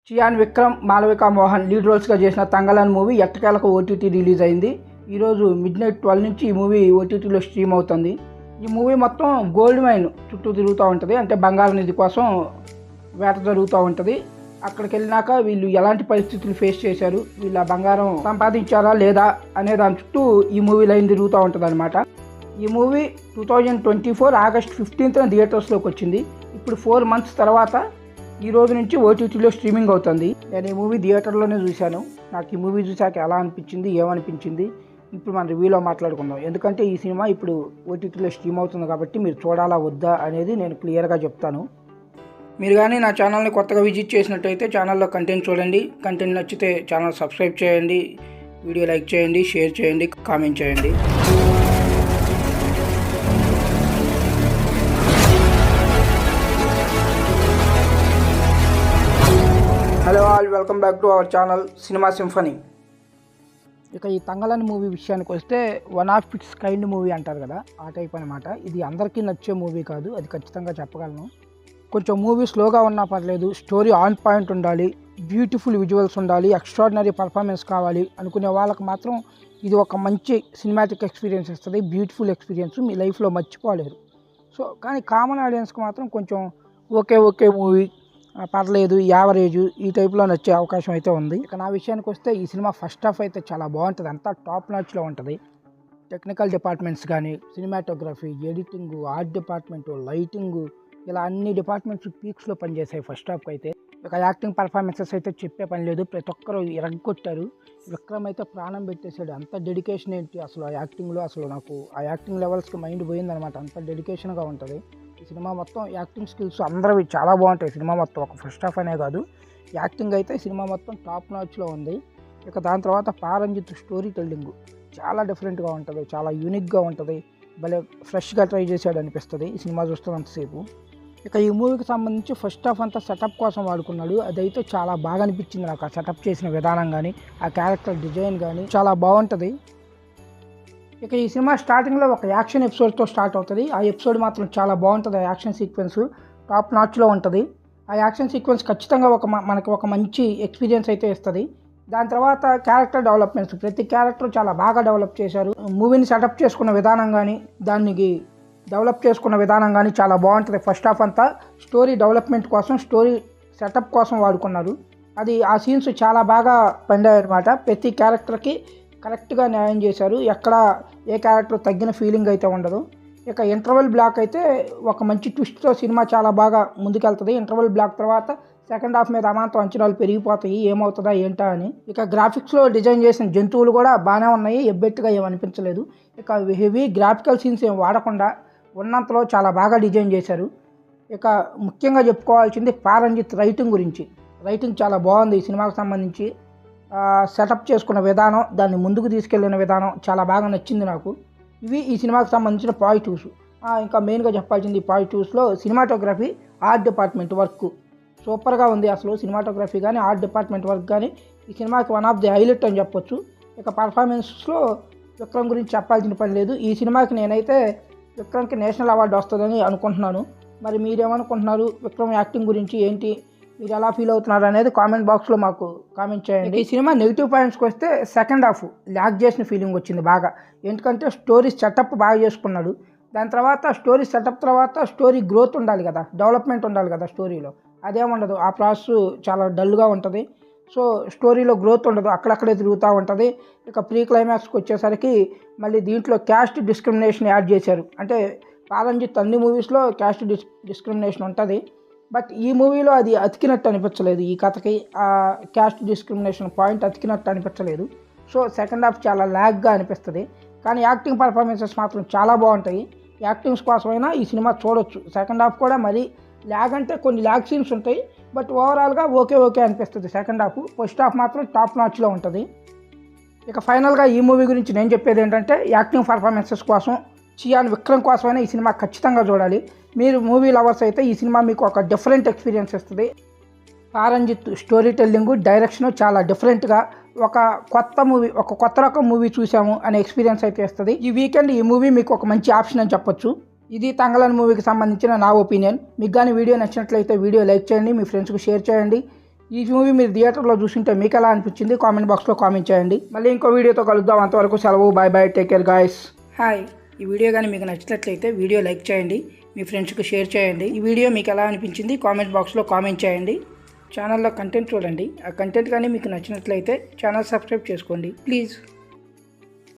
Chiyaan Vikram, Malavika Mohan lead రోల్స్గా చేసిన Thangalaan movie ఎట్టకేలకు OTT release అయింది. ఈరోజు మిడ్నైట్ 12 నుంచి ఈ మూవీ ఓటీటీలో స్ట్రీమ్ అవుతుంది. ఈ మూవీ మొత్తం గోల్డ్ మైన్ చుట్టూ తిరుగుతూ ఉంటుంది. అంటే బంగారు నిధి కోసం వేట జరుగుతూ ఉంటుంది. అక్కడికి వెళ్ళినాక వీళ్ళు ఎలాంటి పరిస్థితులు ఫేస్ చేశారు, వీళ్ళ బంగారం సంపాదించారా లేదా అనే దాని చుట్టూ ఈ మూవీ లైన్ తిరుగుతూ ఉంటుంది అనమాట. ఈ మూవీ 2024 ఆగస్ట్ 15న థియేటర్స్లోకి వచ్చింది. ఇప్పుడు 4 months తర్వాత ఈ రోజు నుంచి ఓటీటీలో స్ట్రీమింగ్ అవుతుంది. నేను ఈ మూవీ థియేటర్లోనే చూశాను. నాకు ఈ మూవీ చూశాక ఎలా అనిపించింది, ఏమనిపించింది ఇప్పుడు మన రివ్యూలో మాట్లాడుకుందాం. ఎందుకంటే ఈ సినిమా ఇప్పుడు ఓటీటీలో స్ట్రీమ్ అవుతుంది కాబట్టి మీరు చూడాలా వద్దా అనేది నేను క్లియర్గా చెప్తాను. మీరు కానీ నా ఛానల్ని కొత్తగా విజిట్ చేసినట్టయితే ఛానల్లో కంటెంట్ చూడండి. కంటెంట్ నచ్చితే ఛానల్ సబ్స్క్రైబ్ చేయండి, వీడియో లైక్ చేయండి, షేర్ చేయండి, కామెంట్ చేయండి. Hello all, welcome back to our channel cinema symphony. ఇక ఈ తంగలాన్ మూవీ విషయానికి వస్తే one of it's kind movie అంటారు కదా, ఆ టైప్ అనమాట. ఇది అందరికీ నచ్చే మూవీ కాదు, అది ఖచ్చితంగా చెప్పగలను. కొంచెం మూవీ స్లోగా ఉన్నా పర్లేదు, స్టోరీ ఆన్ పాయింట్ ఉండాలి, బ్యూటిఫుల్ విజువల్స్ ఉండాలి, ఎక్స్ట్రాడినరీ పర్ఫార్మెన్స్ కావాలి అనుకునే వాళ్ళకి మాత్రం ఇది ఒక మంచి సినిమాటిక్ ఎక్స్పీరియన్స్ ఇస్తుంది. బ్యూటిఫుల్ ఎక్స్పీరియన్స్, మీ లైఫ్లో మర్చిపోలేరు. సో కానీ కామన్ ఆడియన్స్కి మాత్రం కొంచెం ఓకే మూవీ, పర్లేదు, యావరేజ్, ఈ టైప్లో నచ్చే అవకాశం అయితే ఉంది. ఇక నా విషయానికి వస్తే ఈ సినిమా ఫస్ట్ హాఫ్ అయితే చాలా బాగుంటుంది, అంతా టాప్ నాచ్లో ఉంటుంది. టెక్నికల్ డిపార్ట్మెంట్స్ కానీ, cinematography, editing, art department, lighting, ఇలా అన్ని డిపార్ట్మెంట్స్ పీక్స్లో పనిచేసాయి ఫస్ట్ హాఫ్కి అయితే. ఇక యాక్టింగ్ పర్ఫార్మెన్సెస్ అయితే చెప్పే పని లేదు, ప్రతి ఒక్కరు ఇరగొట్టారు. విక్రమ్ అయితే ప్రాణం పెట్టేశాడు. అంత డెడికేషన్ ఏంటి అసలు ఆ యాక్టింగ్లో, అసలు నాకు ఆ యాక్టింగ్ లెవెల్స్కి మైండ్ పోయిందనమాట. అంత డెడికేషన్గా ఉంటుంది ఈ సినిమా మొత్తం. యాక్టింగ్ స్కిల్స్ అందరివి చాలా బాగుంటాయి సినిమా మొత్తం, ఒక ఫస్ట్ హాఫ్ అనే కాదు. యాక్టింగ్ అయితే సినిమా మొత్తం టాప్ నాచ్లో ఉంది. ఇక దాని తర్వాత పారంజిత్ స్టోరీ టెల్లింగ్ చాలా డిఫరెంట్గా ఉంటుంది, చాలా యూనిక్గా ఉంటుంది. భలే ఫ్రెష్గా ట్రై చేశాడు అనిపిస్తుంది ఈ సినిమా చూస్తున్నంతసేపు. ఇక ఈ మూవీకి సంబంధించి ఫస్ట్ హాఫ్ అంతా సెటప్ కోసం వాడుకున్నాడు. అదైతే చాలా బాగా అనిపించింది నాకు. ఆ సెటప్ చేసిన విధానం కానీ, ఆ క్యారెక్టర్ డిజైన్ కానీ చాలా బాగుంటుంది. ఇక ఈ సినిమా స్టార్టింగ్లో ఒక యాక్షన్ ఎపిసోడ్తో స్టార్ట్ అవుతుంది. ఆ ఎపిసోడ్ మాత్రం చాలా బాగుంటుంది. ఆ యాక్షన్ సీక్వెన్స్ టాప్ నాచ్లో ఉంటుంది. ఆ యాక్షన్ సీక్వెన్స్ ఖచ్చితంగా మనకి ఒక మంచి ఎక్స్పీరియన్స్ అయితే ఇస్తుంది. దాని తర్వాత క్యారెక్టర్ డెవలప్మెంట్స్, ప్రతి క్యారెక్టర్ చాలా బాగా డెవలప్ చేశారు. మూవీని సెటప్ చేసుకున్న విధానం కానీ, దానికి డెవలప్ చేసుకున్న విధానం కానీ చాలా బాగుంటుంది. ఫస్ట్ హాఫ్ అంతా స్టోరీ డెవలప్మెంట్ కోసం, స్టోరీ సెటప్ కోసం వాడుకున్నారు. అది ఆ సీన్స్ చాలా బాగా పండాయి అనమాట. ప్రతి క్యారెక్టర్కి కరెక్ట్గా న్యాయం చేశారు. ఎక్కడ ఏ క్యారెక్టర్ తగ్గిన ఫీలింగ్ అయితే ఉండదు. ఇక ఇంటర్వెల్ బ్లాక్ అయితే ఒక మంచి ట్విస్ట్తో సినిమా చాలా బాగా ముందుకెళ్తుంది. ఇంటర్వెల్ బ్లాక్ తర్వాత సెకండ్ హాఫ్ మీద అమాంతం అంచనాలు పెరిగిపోతాయి, ఏమవుతుందా ఏంటా అని. ఇక గ్రాఫిక్స్లో డిజైన్ చేసిన జంతువులు కూడా బాగానే ఉన్నాయి, ఎబ్బెట్టుగా ఏమనిపించలేదు. ఇక హెవీ గ్రాఫికల్ సీన్స్ ఏం వాడకుండా ఉన్నంతలో చాలా బాగా డిజైన్ చేశారు. ఇక ముఖ్యంగా చెప్పుకోవాల్సింది పారంజిత్ రైటింగ్ గురించి. రైటింగ్ చాలా బాగుంది ఈ సినిమాకు సంబంధించి. సెటప్ చేసుకున్న విధానం, దాన్ని ముందుకు తీసుకెళ్లిన విధానం చాలా బాగా నచ్చింది నాకు. ఇవి ఈ సినిమాకి సంబంధించిన పాజిటివ్స్. ఇంకా మెయిన్గా చెప్పాల్సింది పాజిటివ్స్లో సినిమాటోగ్రఫీ, ఆర్ట్ డిపార్ట్మెంట్ వర్క్ సూపర్గా ఉంది. అసలు సినిమాటోగ్రఫీ కానీ, ఆర్ట్ డిపార్ట్మెంట్ వర్క్ కానీ ఈ సినిమాకి వన్ ఆఫ్ ది హైలైట్ అని చెప్పొచ్చు. ఇక పర్ఫార్మెన్స్లో విక్రమ్ గురించి చెప్పాల్సిన పని లేదు. ఈ సినిమాకి నేనైతే విక్రమ్కి నేషనల్ అవార్డు వస్తుందని అనుకుంటున్నాను. మరి మీరేమనుకుంటున్నారు విక్రమ్ యాక్టింగ్ గురించి, ఏంటి, మీరు ఎలా ఫీల్ అవుతున్నారు అనేది కామెంట్ బాక్స్లో మాకు కామెంట్ చేయండి. ఈ సినిమా నెగిటివ్ పాయింట్స్కి వస్తే సెకండ్ హాఫ్ ల్యాగ్ చేసిన ఫీలింగ్ వచ్చింది బాగా. ఎందుకంటే స్టోరీ సెటప్ బాగా చేసుకున్నాడు. దాని తర్వాత స్టోరీ సెటప్ తర్వాత స్టోరీ గ్రోత్ ఉండాలి కదా, డెవలప్మెంట్ ఉండాలి కదా స్టోరీలో, అదేముండదు. ఆ ప్రాసెస్ చాలా డల్గా ఉంటుంది. సో స్టోరీలో గ్రోత్ ఉండదు, అక్కడక్కడే తిరుగుతూ ఉంటుంది. ఇక ప్రీ క్లైమాక్స్కి వచ్చేసరికి మళ్ళీ దీంట్లో క్యాస్ట్ డిస్క్రిమినేషన్ యాడ్ చేశారు. అంటే పారంజిత్ అన్ని మూవీస్లో క్యాస్ట్ డిస్క్రిమినేషన్ ఉంటుంది, బట్ ఈ మూవీలో అది అతికినట్టు అనిపించలేదు. ఈ కథకి ఆ క్యాస్ట్ డిస్క్రిమినేషన్ పాయింట్ అతికినట్టు అనిపించలేదు. సో సెకండ్ హాఫ్ చాలా ల్యాగ్గా అనిపిస్తుంది. కానీ యాక్టింగ్ పర్ఫార్మెన్సెస్ మాత్రం చాలా బాగుంటాయి. యాక్టింగ్స్ కోసమైనా ఈ సినిమా చూడొచ్చు. సెకండ్ హాఫ్ కూడా మరి ల్యాగ్ అంటే కొన్ని ల్యాగ్ సీన్స్ ఉంటాయి, బట్ ఓవరాల్గా ఓకే అనిపిస్తుంది సెకండ్ హాఫ్. ఫస్ట్ హాఫ్ మాత్రం టాప్ నాచ్లో ఉంటుంది. ఇక ఫైనల్గా ఈ మూవీ గురించి నేను చెప్పేది ఏంటంటే, యాక్టింగ్ పర్ఫార్మెన్సెస్ కోసం, చియాన్ విక్రమ్ కోసమైనా ఈ సినిమా ఖచ్చితంగా చూడాలి. మీరు మూవీ లవర్స్ అయితే ఈ సినిమా మీకు ఒక డిఫరెంట్ ఎక్స్పీరియన్స్ ఇస్తుంది. పారంజిత్ స్టోరీ టెల్లింగ్, డైరెక్షన్ చాలా డిఫరెంట్గా ఒక కొత్త రకం మూవీ చూసాము అనే ఎక్స్పీరియన్స్ అయితే ఇస్తుంది. ఈ వీకెండ్ ఈ మూవీ మీకు ఒక మంచి ఆప్షన్ అని చెప్పొచ్చు. ఇది తంగలాన్ మూవీకి సంబంధించిన నా ఒపీనియన్. మీకు కానీ వీడియో నచ్చినట్లయితే వీడియో లైక్ చేయండి, మీ ఫ్రెండ్స్కి షేర్ చేయండి. ఈ మూవీ మీరు థియేటర్లో చూసింటే మీకు ఎలా అనిపించింది కామెంట్ బాక్స్లో కామెంట్ చేయండి. మళ్ళీ ఇంకో వీడియోతో కలుద్దాం. అంతవరకు సెలవు. Bye bye. Take care guys. Hi. ఈ వీడియో కానీ మీకు నచ్చినట్లయితే వీడియో లైక్ చేయండి, మీ ఫ్రెండ్స్కి షేర్ చేయండి. ఈ వీడియో మీకు ఎలా అనిపించింది కామెంట్ బాక్స్లో కామెంట్ చేయండి. ఛానల్లో కంటెంట్ చూడండి. ఆ కంటెంట్ కానీ మీకు నచ్చినట్లయితే ఛానల్ సబ్స్క్రైబ్ చేసుకోండి ప్లీజ్.